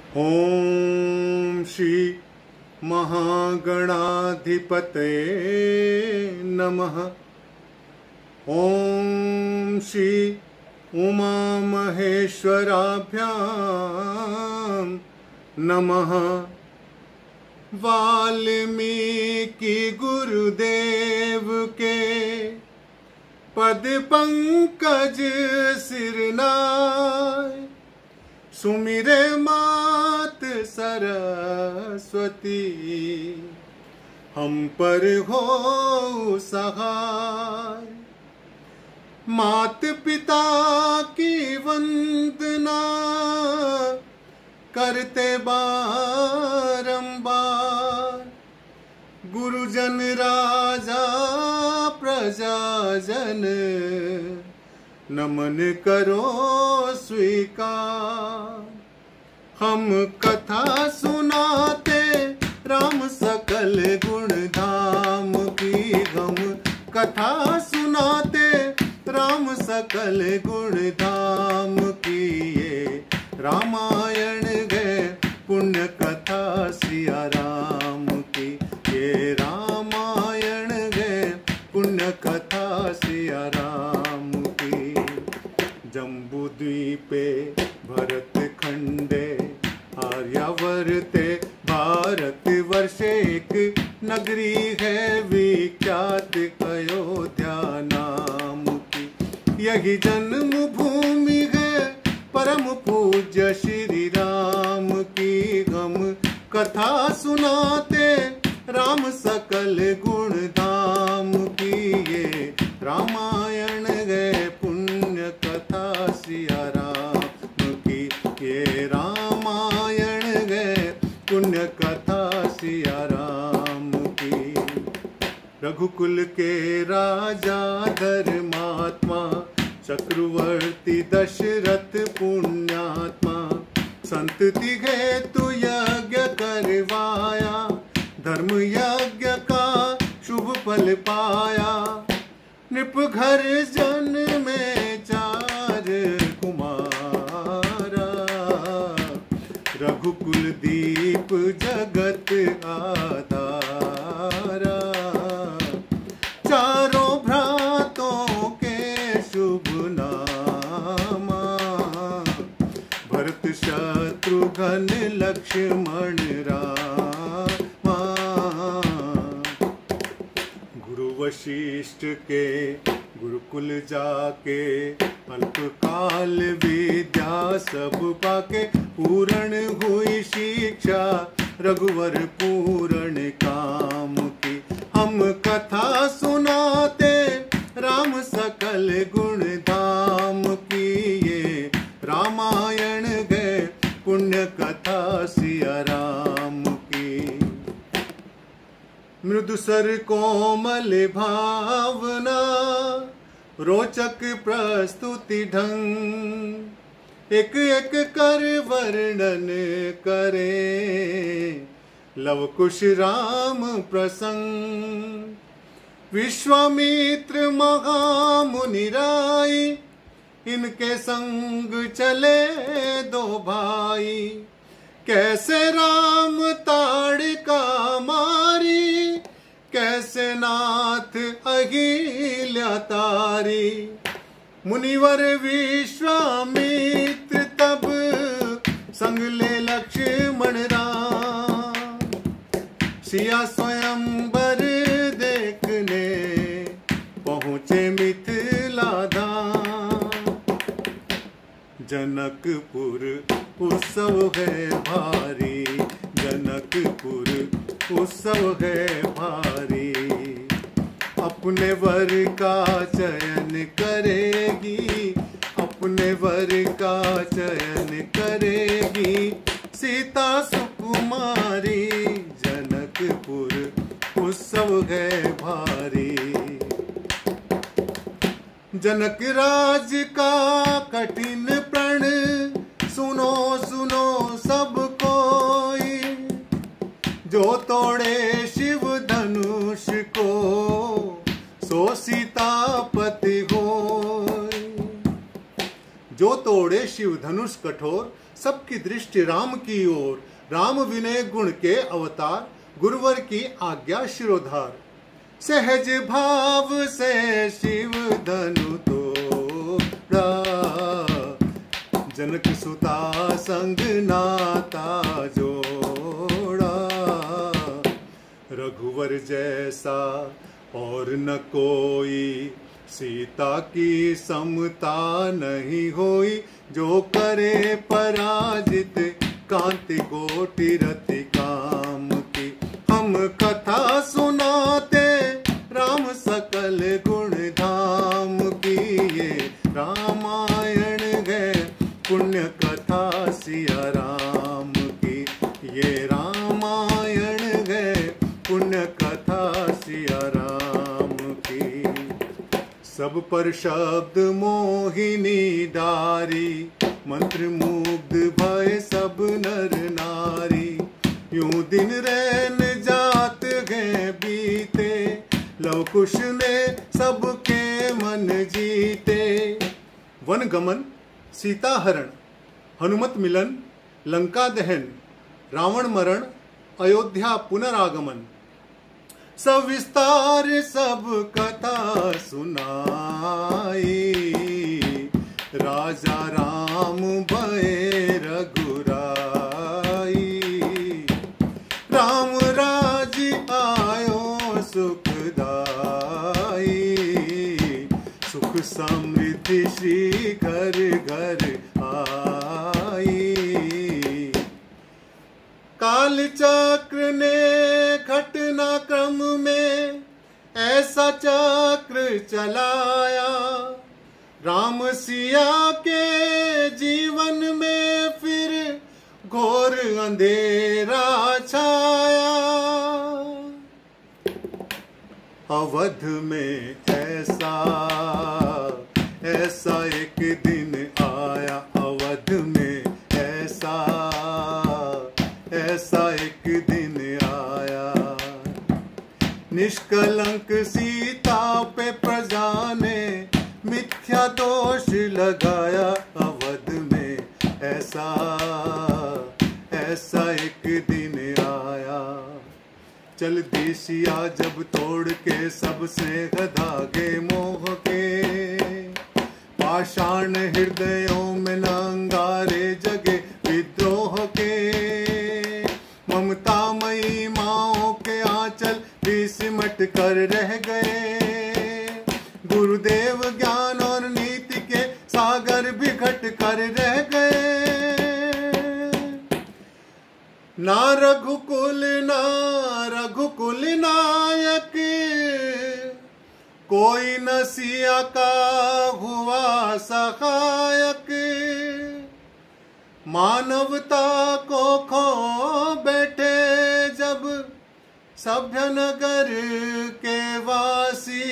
ओम श्री महागणाधिपतये नमः। ओम श्री उमा महेश्वराभ्याम नमः। वाल्मीकि गुरुदेव के पद पंकज सिरनाय, सुमिरे मात सरस्वती, हम पर हो सहाय। मात पिता की वंदना करते बारंबार, गुरुजन राजा प्रजाजन, नमन करो स्वीकार। हम कथा सुनाते राम सकल गुण धाम की, हम कथा सुनाते राम सकल गुण धाम की। ये रामायण गए पुण्य कथा सिया राम की, ये रामायण गए पुण्य कथा सिया राम की। जम्बू द्वीपे भरत खंडे, आर्यावर्ते भारत वर्षे, एक नगरी है विख्यात अयोध्या नाम की। यही जन्म भूमि है परम पूज्य श्री राम की। हम कथा सुनाते राम सकल गुण धाम की, ये रामायण गए पुण्य कथा सिया राम की, ये रामायण गए पुण्य कथा सिया राम की। रघुकुल के राजा धर्मात्मा, चक्रवर्ती दशरथ पुण्यात्मा, संतति हेतु यज्ञ करवाया, धर्म यज्ञ का शुभ फल पाया। नृप घर जन में चार कुमारा, रघुकुल दीप जगत आधारा। चारों भ्रातों के शुभ नामा, भरत शत्रुघ्न लक्ष्मण रामा। गुरु वशिष्ठ के गुरुकुल जाके, अल्पकाल विद्या सब पाके। पूर्ण हुई शिक्षा रघुवर पूर्ण काम की। हम कथा सुनाते राम सकल गुण धाम की, ये रामायण गए पुण्य कथा सिया राम की। मृदुसर कोमल भावना, रोचक प्रस्तुति ढंग, एक एक कर वर्णन करे, लव कुश राम प्रसंग। विश्वामित्र महामुनि राय, इनके संग चले दो भाई। कैसे राम ताड़का मारी, कैसे नाथ अहिल्या तारी। मुनिवर विश्वामित्र तब संग ले लक्ष्मण राम, सिया स्वयंवर देखने पहुँचे मिथिला धाम। जनकपुर उत्सव है भारी, जनकपुर उत्सव है भारी। अपने वर का चयन करेगी, अपने वर का चयन करेगी, सीता सुकुमारी। जनकपुर उत्सव है भारी। जनक राज का कठिन प्रण, सुनो सुनो सब कोई। जो तोड़े शिव धनुष को, सो सीतापति होय। जो तोड़े शिव धनुष कठोर, सबकी दृष्टि राम की ओर, राम विनय गुण के अवतार, गुरुवर की आज्ञा शिरोधार। सहज भाव से शिव धनु तोड़ा, जनक सुता संग नाता जोड़ा। रघुवर जैसा और न कोई, सीता की समता नहीं होई। जो करे पराजित, कांति कोटि रति काम की। हम कथा सुनाते राम सकल गुण धाम की। ये रामायण है पुण्य कथा सिया राम की। ये रामायण है पुण्य कथा सिया राम की। सब पर शब्द मोहिनी डारी, मंत्र मुग्ध भय सब नर नारी। यूं दिन रैन जात गए बीते, लव कुश ने सबके मन जीते। वन गमन, सीता हरण, हनुमत मिलन, लंका दहन, रावण मरण, अयोध्या पुनरागमन। सविस्तार सब कथा सुनाई, राजा राम भये रघुराई। राम राज आयो सुखदाई, सुख समृद्धि श्री घर घर आई। काल चक्र ने घटना क्रम में ऐसा चक्र चलाया, राम सिया के जीवन में फिर घोर अंधेरा छाया। अवध में ऐसा एक दिन आया, अवध में ऐसा एक दिन आया। निष्कलंक सीता पे प्रजा ने मिथ्या दोष लगाया। अवध में ऐसा एक दिन आया। चल देशिया जब तोड़ के सबसे धागे मोह के, पाषाण हृदयों में न अंगारे जगे विद्रोह के। ममतामयी माओं के आंचल भी सिमट कर रह गए, गुरुदेव ज्ञान और नीति के सागर भी घट कर रह गए। ना रघुकुल नायक, कोई न सिया का हुआ सहायक। मानवता को खो बैठे जब सभ्य नगर के वासी,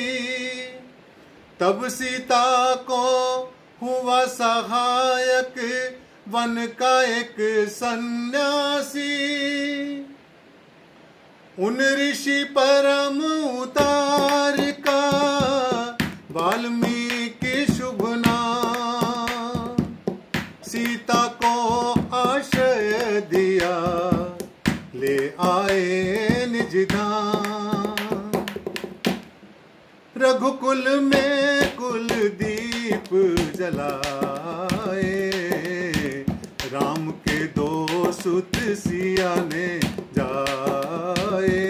तब सीता को हुआ सहायक वन का एक सन्यासी। उन ऋषि परम उतार का वाल्मीकि शुभ नाम, सीता को आश्रय दिया ले आए निज धाम। रघुकुल में कुल दीप जलाए, राम के दो सुत सिया ने जाए।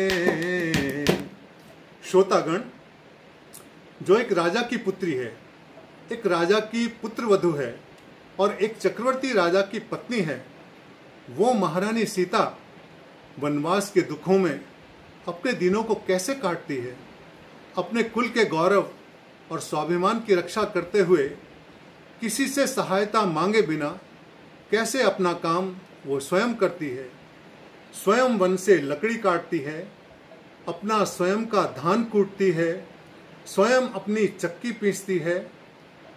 श्रोतागण, जो एक राजा की पुत्री है, एक राजा की पुत्र वधू है और एक चक्रवर्ती राजा की पत्नी है, वो महारानी सीता वनवास के दुखों में अपने दिनों को कैसे काटती है, अपने कुल के गौरव और स्वाभिमान की रक्षा करते हुए किसी से सहायता मांगे बिना कैसे अपना काम वो स्वयं करती है। स्वयं वन से लकड़ी काटती है, अपना स्वयं का धान कूटती है, स्वयं अपनी चक्की पीसती है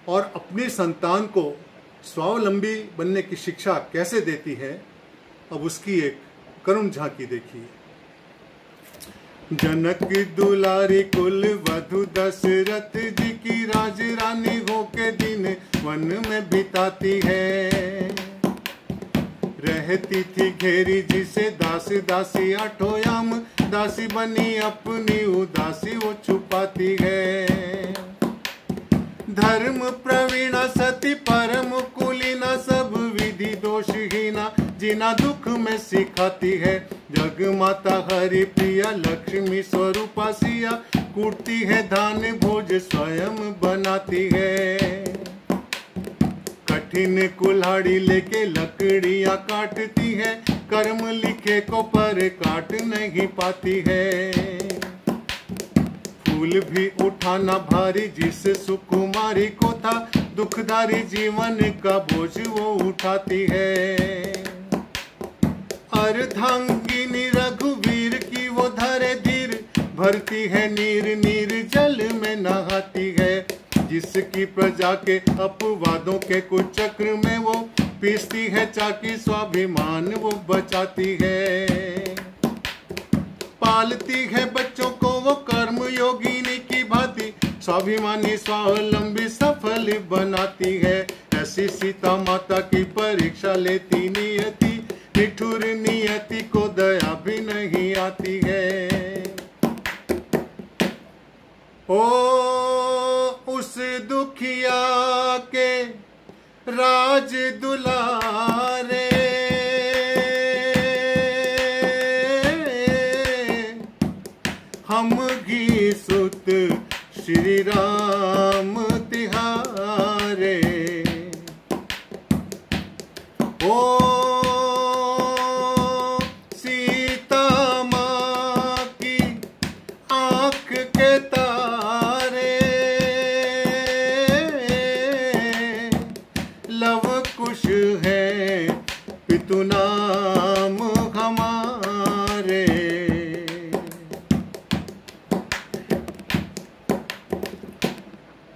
और अपनी संतान को स्वावलंबी बनने की शिक्षा कैसे देती है, अब उसकी एक करुण झांकी देखिए। जनक दुलारी कुल वधु दशरथ जी की राज रानी होके दिन वन में बिताती है। रहती थी घेरी जिसे दासी दासी आठों याम, दासी बनी अपनी उदासी वो छुपाती है। धर्म प्रवीणा सती परम कुलीना, सब विधि दोषहीना जीना दुख में सिखाती है। जग माता हरि प्रिया लक्ष्मी स्वरूपा सिया, कूटती है धान भोज स्वयं बनाती है। कठिन कुल्हाड़ी लेके लकड़ियां काटती है, कर्म लिखे को पर काट नहीं पाती है। फूल भी उठाना भारी जिस सुकुमारी को था, दुखदारी जीवन का बोझ वो उठाती है। अर्धांगिनी रघुवीर की वो धरे धीर, भरती है नीर नीर जल में नहाती है। जिसकी प्रजा के अपवादों के कुचक्र में वो पीसती है चाकी, स्वाभिमान वो बचाती है। पालती है बच्चों को वो कर्म योगिनी की भांति, स्वाभिमानी स्वावलंबी सफल बनाती है। ऐसी सीता माता की परीक्षा लेती नियति, निठुर नियति को दया भी नहीं आती है। ओ उस दुखिया के राज दुलारे, हम घी सुत श्री राम तिहारे। ओ सीता माँ की आँख के तारे, लव कुश है पितु नाम हमारे।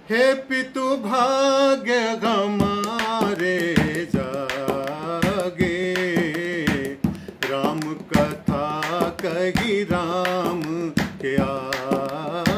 हे पितु भाग्य हमारे जागे, राम कथा कही राम के आ